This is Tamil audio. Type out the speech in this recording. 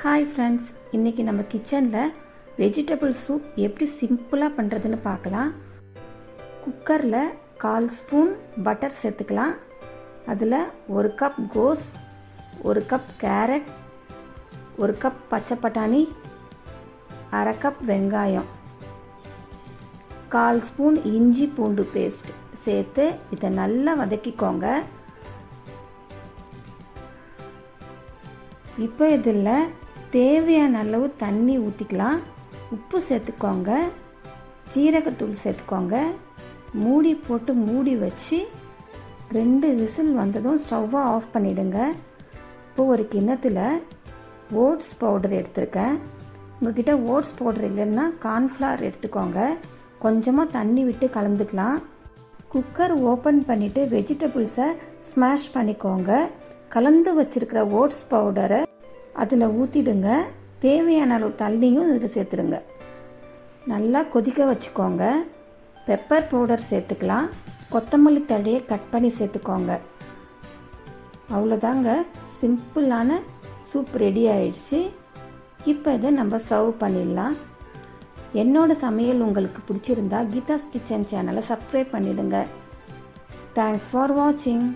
ஹாய் ஃப்ரெண்ட்ஸ், இன்றைக்கி நம்ம கிச்சனில் வெஜிடபிள் சூப் எப்படி சிம்பிளாக பண்ணுறதுன்னு பார்க்கலாம். குக்கரில் 1/4 ஸ்பூன் பட்டர் சேர்த்துக்கலாம். அதில் 1 கப் கோஸ், 1 கப் கேரட், 1 கப் பச்சை பட்டாணி, 1/2 கப் வெங்காயம், 1/4 ஸ்பூன் இஞ்சி பூண்டு பேஸ்ட் சேர்த்து இதை நல்லா வதக்கிக்கோங்க. இப்போ இதில் தேவையான அளவு தண்ணி ஊற்றிக்கலாம். உப்பு சேர்த்துக்கோங்க, ஜீரகத்தூள் சேர்த்துக்கோங்க. மூடி போட்டு மூடி வச்சு 2 விசில் வந்ததும் ஸ்டவ்வை ஆஃப் பண்ணிவிடுங்க. இப்போ ஒரு கிண்ணத்தில் ஓட்ஸ் பவுடர் எடுத்துருக்கேன். உங்கள்கிட்ட ஓட்ஸ் பவுடர் இல்லைன்னா கார்ன்ஃப்ளவர் எடுத்துக்கோங்க. கொஞ்சமாக தண்ணி விட்டு கலந்துக்கலாம். குக்கர் ஓப்பன் பண்ணிவிட்டு வெஜிடபிள்ஸை ஸ்மாஷ் பண்ணிக்கோங்க. கலந்து வச்சுருக்கிற ஓட்ஸ் பவுடரை அதில் ஊற்றிடுங்க. தேவையான அளவு தண்ணியும் இதில் சேர்த்துடுங்க. நல்லா கொதிக்க வச்சுக்கோங்க. பெப்பர் பவுடர் சேர்த்துக்கலாம். கொத்தமல்லி தழையை கட் பண்ணி சேர்த்துக்கோங்க. அவ்வளோதாங்க, சிம்பிளான சூப் ரெடி ஆயிடுச்சு. இப்போ இதை நம்ம சர்வ் பண்ணிடலாம். என்னோட சமையல் உங்களுக்கு பிடிச்சிருந்தா கீதாஸ் கிச்சன் சேனலை சப்ஸ்கிரைப் பண்ணிவிடுங்க. தேங்க்ஸ் ஃபார் வாட்சிங்.